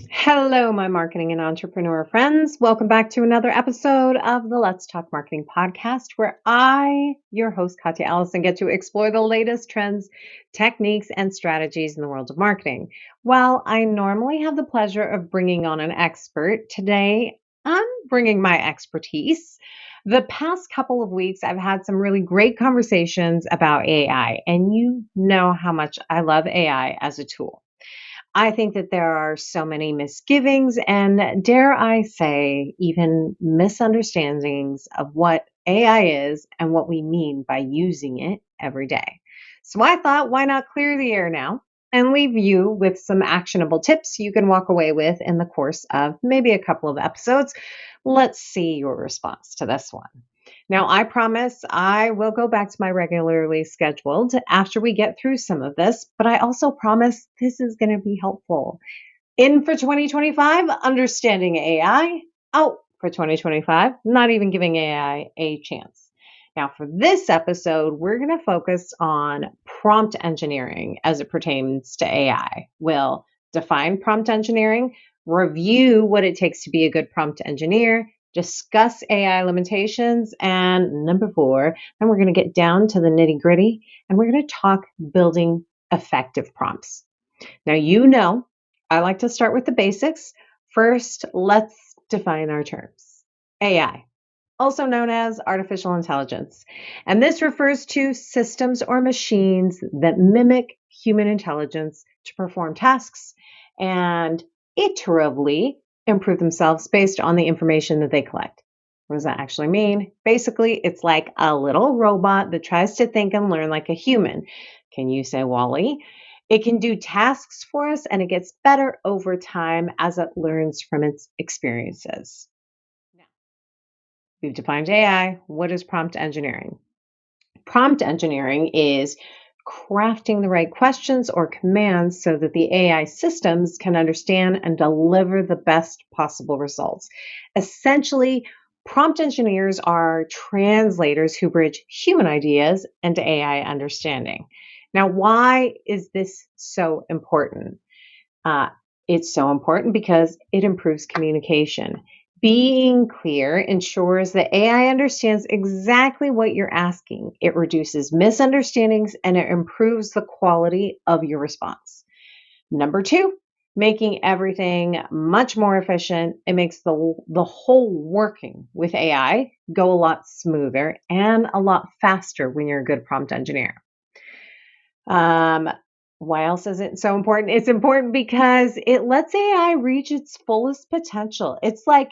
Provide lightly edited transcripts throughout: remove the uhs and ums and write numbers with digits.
Hello, my marketing and entrepreneur friends. Welcome back to another episode of the Let's Talk Marketing podcast, where I, your host, Katya Allison, get to explore the latest trends, techniques, and strategies in the world of marketing. While I normally have the pleasure of bringing on an expert, today I'm bringing my expertise. The past couple of weeks, I've had some really great conversations about AI, and you know how much I love AI as a tool. I think that there are so many misgivings and, dare I say, even misunderstandings of what AI is and what we mean by using it every day. So I thought, why not clear the air now and leave you with some actionable tips you can walk away with in the course of maybe a couple of episodes. Let's see your response to this one. Now, I promise I will go back to my regularly scheduled after we get through some of this, but I also promise this is going to be helpful. In for 2025, understanding AI. Out for 2025, not even giving AI a chance. Now, for this episode, we're going to focus on prompt engineering as it pertains to AI. We'll define prompt engineering, review what it takes to be a good prompt engineer, discuss AI limitations, and number four, then we're going to get down to the nitty gritty and we're going to talk building effective prompts. Now, you know, I like to start with the basics. First, let's define our terms. AI, also known as artificial intelligence. And this refers to systems or machines that mimic human intelligence to perform tasks and iteratively improve themselves based on the information that they collect. What does that actually mean? Basically, it's like a little robot that tries to think and learn like a human. Can you say Wally? It can do tasks for us and it gets better over time as it learns from its experiences. Now, we've defined AI. What is prompt engineering? Prompt engineering is crafting the right questions or commands so that the AI systems can understand and deliver the best possible results. Essentially, prompt engineers are translators who bridge human ideas into AI understanding. Now, why is this so important? Uh, it's so important because it improves communication. Being clear ensures that AI understands exactly what you're asking. It reduces misunderstandings and it improves the quality of your response. Number two, making everything much more efficient. It makes the whole working with AI go a lot smoother and a lot faster when you're a good prompt engineer. Um, why else is it so important? It's important because it lets AI reach its fullest potential. It's like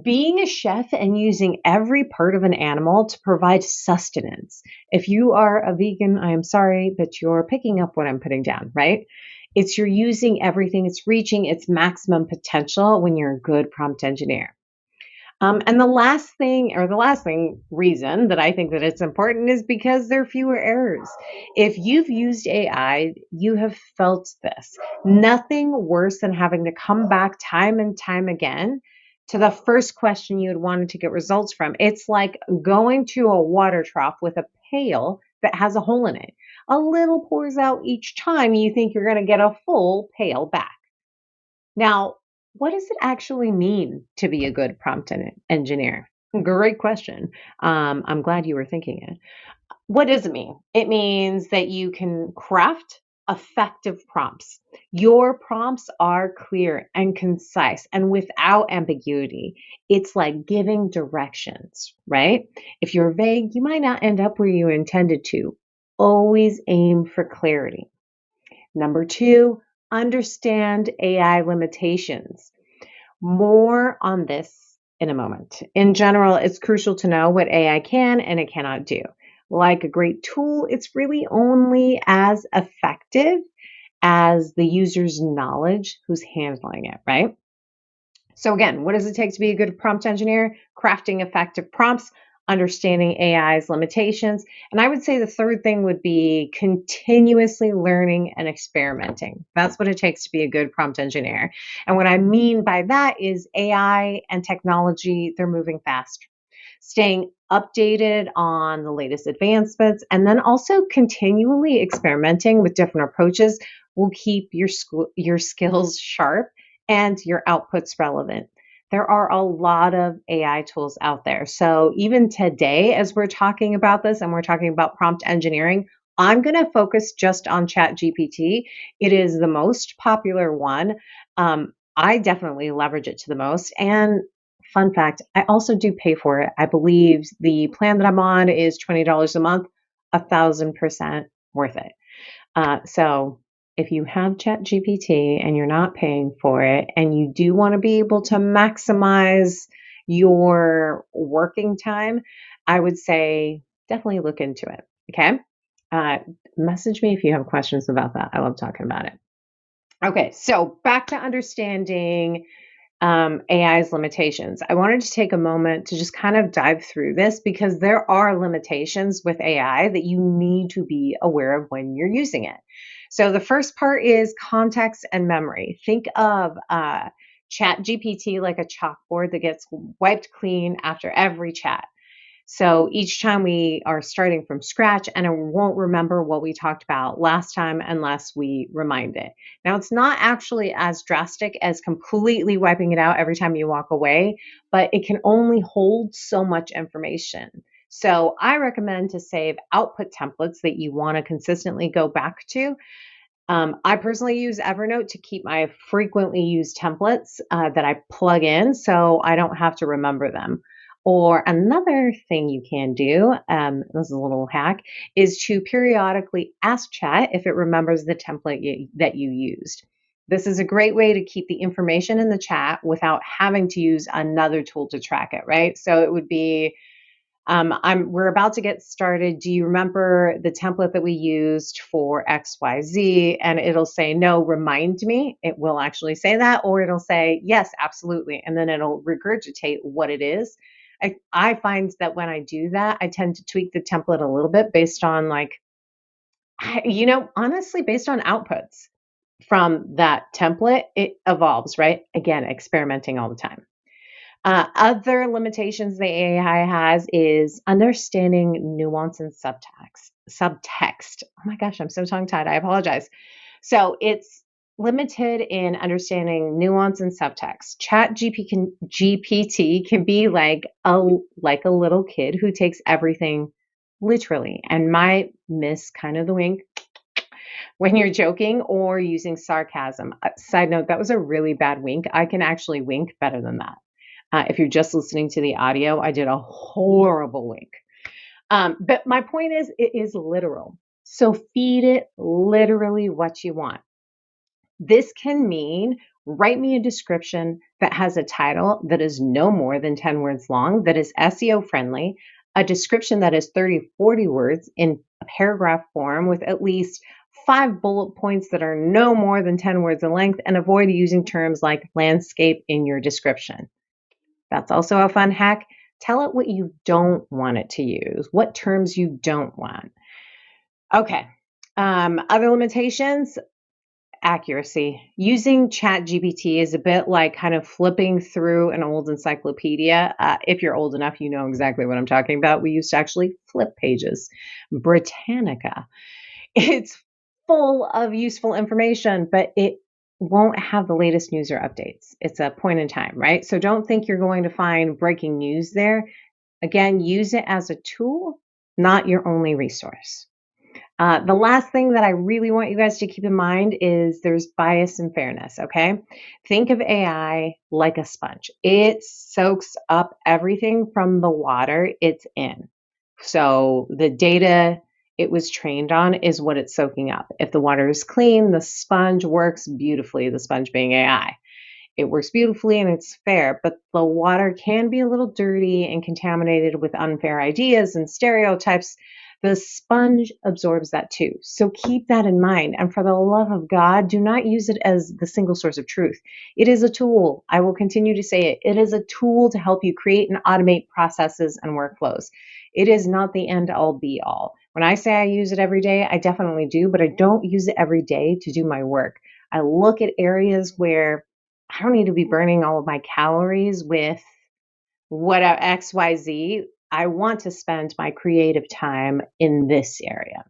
being a chef and using every part of an animal to provide sustenance. If you are a vegan, I am sorry, but you're picking up what I'm putting down, right? It's you're using everything, it's reaching its maximum potential when you're a good prompt engineer. And the last thing reason that I think that it's important is because there are fewer errors. If you've used AI, you have felt this. Nothing worse than having to come back time and time again to the first question you had wanted to get results from. It's like going to a water trough with a pail that has a hole in it. A little pours out each time you think you're going to get a full pail back. Now, what does it actually mean to be a good prompt engineer? Great question. I'm glad you were thinking it. What does it mean? It means that you can craft effective prompts. Your prompts are clear and concise and without ambiguity. It's like giving directions, right? If you're vague, you might not end up where you intended to. Always aim for clarity. Number two, understand AI limitations. More on this in a moment. In general, it's crucial to know what AI can and it cannot do. Like a great tool, it's really only as effective as the user's knowledge who's handling it, right? So, again, what does it take to be a good prompt engineer? Crafting effective prompts, understanding AI's limitations. And I would say the third thing would be continuously learning and experimenting. That's what it takes to be a good prompt engineer. And what I mean by that is AI and technology, they're moving fast. Staying updated on the latest advancements and then also continually experimenting with different approaches will keep your skills sharp and your output's relevant. There are a lot of AI tools out there. So even today, as we're talking about this and we're talking about prompt engineering, I'm going to focus just on ChatGPT. It is the most popular one. I definitely leverage it to the most. And fun fact, I also do pay for it. I believe the plan that I'm on is $20 a month, 1,000% worth it. So if you have ChatGPT and you're not paying for it and you do want to be able to maximize your working time, I would say definitely look into it. Okay. Uh, Message me if you have questions about that. I love talking about it. Okay. So back to understanding AI's limitations. I wanted to take a moment to just kind of dive through this because there are limitations with AI that you need to be aware of when you're using it. So the first part is context and memory. Think of Chat GPT like a chalkboard that gets wiped clean after every chat. So each time we are starting from scratch and it won't remember what we talked about last time unless we remind it. Now, it's not actually as drastic as completely wiping it out every time you walk away, but it can only hold so much information. So I recommend to save output templates that you want to consistently go back to. I personally use Evernote to keep my frequently used templates that I plug in so I don't have to remember them. Or another thing you can do, this is a little hack, is to periodically ask chat if it remembers the template that you used. This is a great way to keep the information in the chat without having to use another tool to track it, right? So it would be we're about to get started. Do you remember the template that we used for XYZ? And it'll say, no, remind me. It will actually say that, or it'll say, yes, absolutely. And then it'll regurgitate what it is. I find that when I do that, I tend to tweak the template a little bit based on honestly, based on outputs from that template, it evolves, right? Again, experimenting all the time. Other limitations the AI has is understanding nuance and subtext. Subtext. Oh my gosh, I'm so tongue tied. I apologize. So it's limited in understanding nuance and subtext. GPT can be like a little kid who takes everything literally and might miss kind of the wink when you're joking or using sarcasm. Side note, that was a really bad wink. I can actually wink better than that. If you're just listening to the audio, I did a horrible wink. But my point is, it is literal. So feed it literally what you want. This can mean write me a description that has a title that is no more than 10 words long, that is SEO friendly, a description that is 30, 40 words in a paragraph form with at least 5 bullet points that are no more than 10 words in length, and avoid using terms like landscape in your description. That's also a fun hack. Tell it what you don't want it to use, what terms you don't want. Okay. Other limitations, accuracy. Using ChatGPT is a bit like kind of flipping through an old encyclopedia. If you're old enough, you know exactly what I'm talking about. We used to actually flip pages. Britannica. It's full of useful information, but it won't have the latest news or updates. It's a point in time, right? So don't think you're going to find breaking news there. Again, use it as a tool, not your only resource. The last thing that I really want you guys to keep in mind is there's bias and fairness, okay? Think of AI like a sponge. It soaks up everything from the water it's in. So the data it was trained on is what it's soaking up. If the water is clean, the sponge works beautifully, the sponge being AI. It works beautifully and it's fair, but the water can be a little dirty and contaminated with unfair ideas and stereotypes. The sponge absorbs that too. So keep that in mind. And for the love of God, do not use it as the single source of truth. It is a tool. I will continue to say it. It is a tool to help you create and automate processes and workflows. It is not the end all be all. When I say I use it every day, I definitely do, but I don't use it every day to do my work. I look at areas where I don't need to be burning all of my calories with what XYZ. I want to spend my creative time in this area.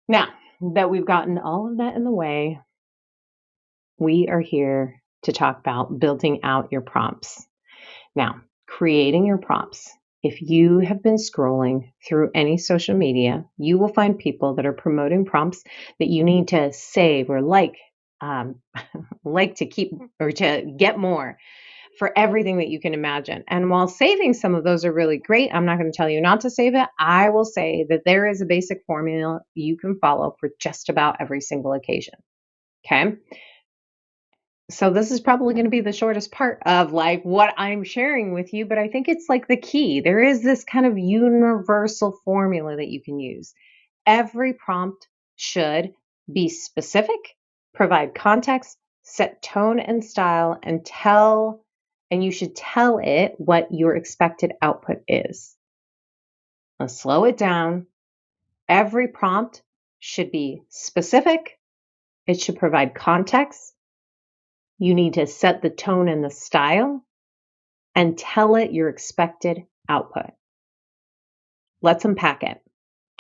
Now that we've gotten all of that in the way, we are here to talk about building out your prompts. Now, creating your prompts. If you have been scrolling through any social media, you will find people that are promoting prompts that you need to save or um, like to keep or to get more for everything that you can imagine. And while saving some of those are really great, I'm not going to tell you not to save it. I will say that there is a basic formula you can follow for just about every single occasion. Okay. So this is probably going to be the shortest part of like what I'm sharing with you, but I think it's like the key. There is this kind of universal formula that you can use. Every prompt should be specific, provide context, set tone and style, and you should tell it what your expected output is. Let's slow it down. Every prompt should be specific. It should provide context. You need to set the tone and the style and tell it your expected output. Let's unpack it.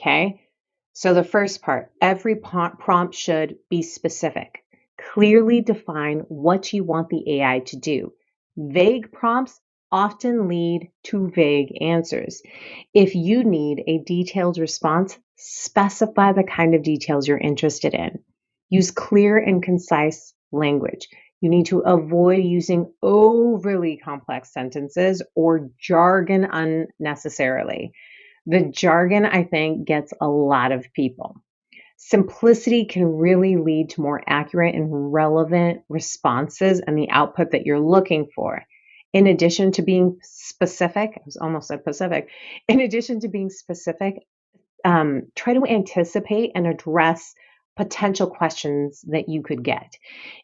Okay. So the first part, every prompt should be specific. Clearly define what you want the AI to do. Vague prompts often lead to vague answers. If you need a detailed response, specify the kind of details you're interested in. Use clear and concise language. You need to avoid using overly complex sentences or jargon unnecessarily. The jargon, I think, gets a lot of people. Simplicity can really lead to more accurate and relevant responses and the output that you're looking for. In addition to being specific, I was almost said Pacific. In addition to being specific, try to anticipate and address potential questions that you could get.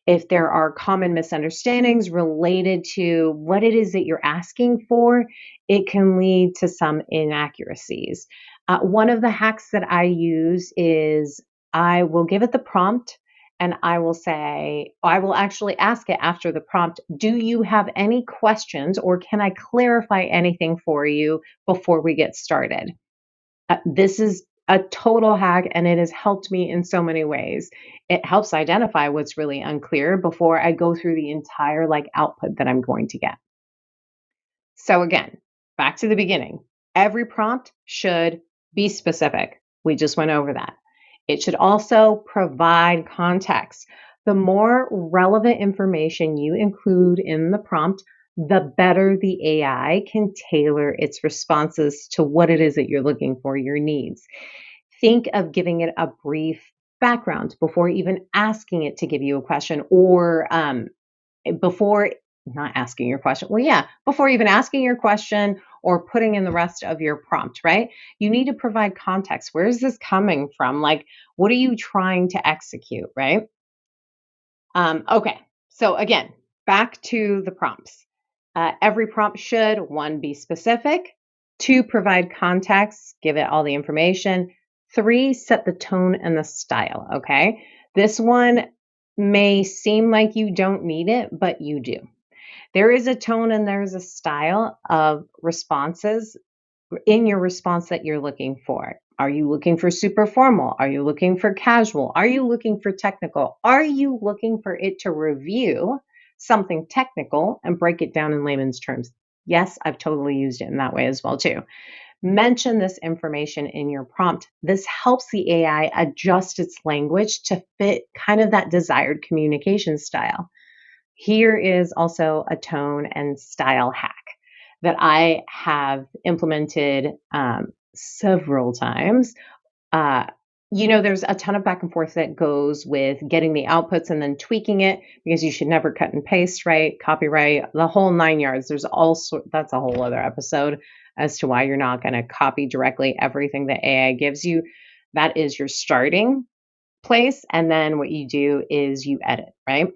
If there are common misunderstandings related to what it is that you're asking for, it can lead to some inaccuracies. One of the hacks that I use is I will give it the prompt and I will actually ask it after the prompt, do you have any questions or can I clarify anything for you before we get started? This is a total hack and it has helped me in so many ways. It helps identify what's really unclear before I go through the entire output that I'm going to get. So again, back to the beginning. Every prompt should be specific. We just went over that. It should also provide context. The more relevant information you include in the prompt, the better the AI can tailor its responses to what it is that you're looking for, your needs. Think of giving it a brief background before even asking it to give you a question or before not asking your question. Well, yeah, before even asking your question or putting in the rest of your prompt, right? You need to provide context. Where is this coming from? What are you trying to execute, right? Okay, so again, back to the prompts. Every prompt should, one, be specific, two, provide context, give it all the information, three, set the tone and the style, okay? This one may seem like you don't need it, but you do. There is a tone and there's a style of responses in your response that you're looking for. Are you looking for super formal? Are you looking for casual? Are you looking for technical? Are you looking for it to review something technical and break it down in layman's terms? Yes, I've totally used it in that way as well too. Mention this information in your prompt. This helps the AI adjust its language to fit kind of that desired communication style. Here is also a tone and style hack that I have implemented several times. There's a ton of back and forth that goes with getting the outputs and then tweaking it because you should never cut and paste, right? Copyright, the whole 9 yards. That's a whole other episode as to why you're not going to copy directly everything that AI gives you. That is your starting place. And then what you do is you edit, right?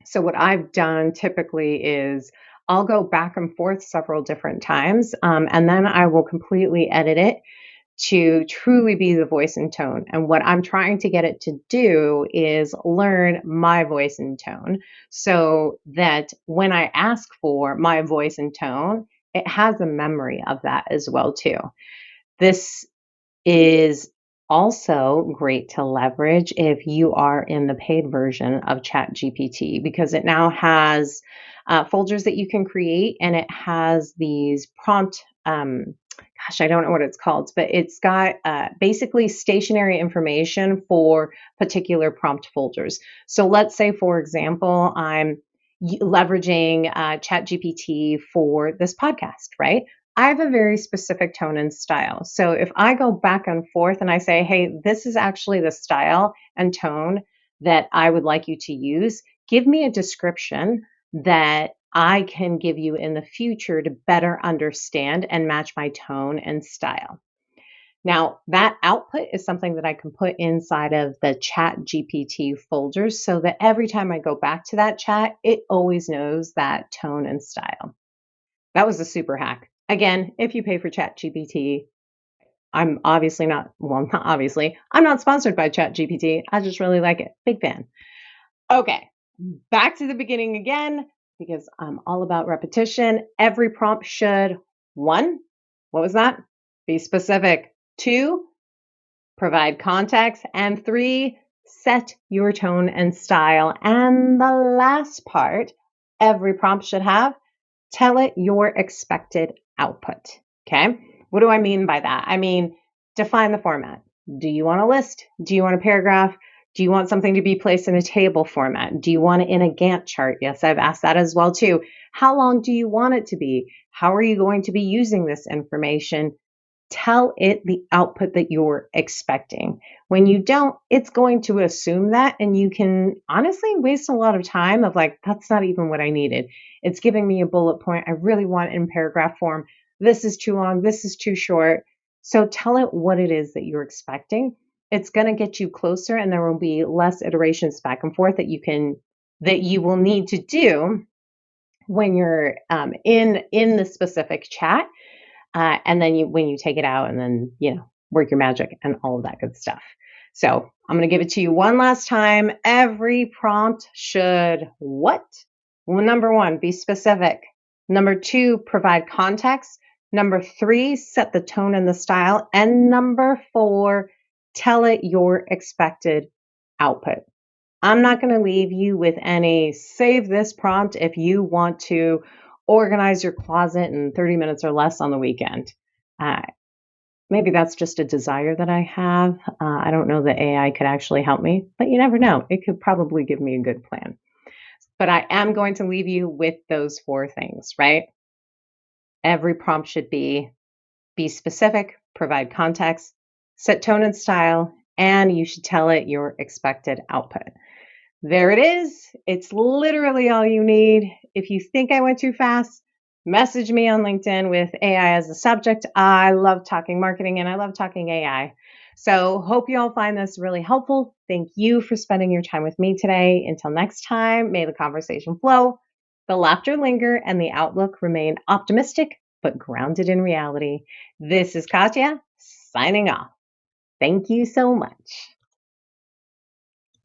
So what I've done typically is I'll go back and forth several different times, and then I will completely edit it to truly be the voice and tone. And what I'm trying to get it to do is learn my voice and tone so that when I ask for my voice and tone, it has a memory of that as well too. This is also great to leverage if you are in the paid version of ChatGPT, because it now has folders that you can create, and it has these prompt. Gosh, I don't know what it's called, but it's got basically stationary information for particular prompt folders. So let's say, for example, I'm leveraging ChatGPT for this podcast, right? I have a very specific tone and style. So if I go back and forth and I say, hey, this is actually the style and tone that I would like you to use, give me a description that I can give you in the future to better understand and match my tone and style. Now, that output is something that I can put inside of the Chat GPT folders so that every time I go back to that chat, it always knows that tone and style. That was a super hack. Again, if you pay for Chat GPT, I'm obviously not, well, not obviously, I'm not sponsored by Chat GPT. I just really like it. Big fan. Okay, back to the beginning again, because I'm all about repetition. Every prompt should, one, what was that? Be specific. Two, provide context. And three, set your tone and style. And the last part, every prompt should have, tell it your expected output. Okay. What do I mean by that? I mean, define the format. Do you want a list? Do you want a paragraph? Do you want something to be placed in a table format? Do you want it in a Gantt chart? Yes, I've asked that as well too. How long do you want it to be? How are you going to be using this information? Tell it the output that you're expecting. When you don't, it's going to assume that, and you can honestly waste a lot of time of like, that's not even what I needed. It's giving me a bullet point. I really want it in paragraph form. This is too long. This is too short. So tell it what it is that you're expecting. It's going to get you closer, and there will be less iterations back and forth that you will need to do when you're in the specific chat. And then when you take it out and then, work your magic and all of that good stuff. So I'm going to give it to you one last time. Every prompt should what? Well, number one, be specific. Number two, provide context. Number three, set the tone and the style. And number four, tell it your expected output. I'm not going to leave you with any save this prompt if you want to organize your closet in 30 minutes or less on the weekend. Maybe that's just a desire that I have. I don't know that AI could actually help me, but you never know. It could probably give me a good plan. But I am going to leave you with those four things, right? Every prompt should be specific, provide context, set tone and style, and you should tell it your expected output. There it is. It's literally all you need. If you think I went too fast, message me on LinkedIn with AI as a subject. I love talking marketing and I love talking AI. So hope you all find this really helpful. Thank you for spending your time with me today. Until next time, may the conversation flow, the laughter linger, and the outlook remain optimistic but grounded in reality. This is Katya signing off. Thank you so much.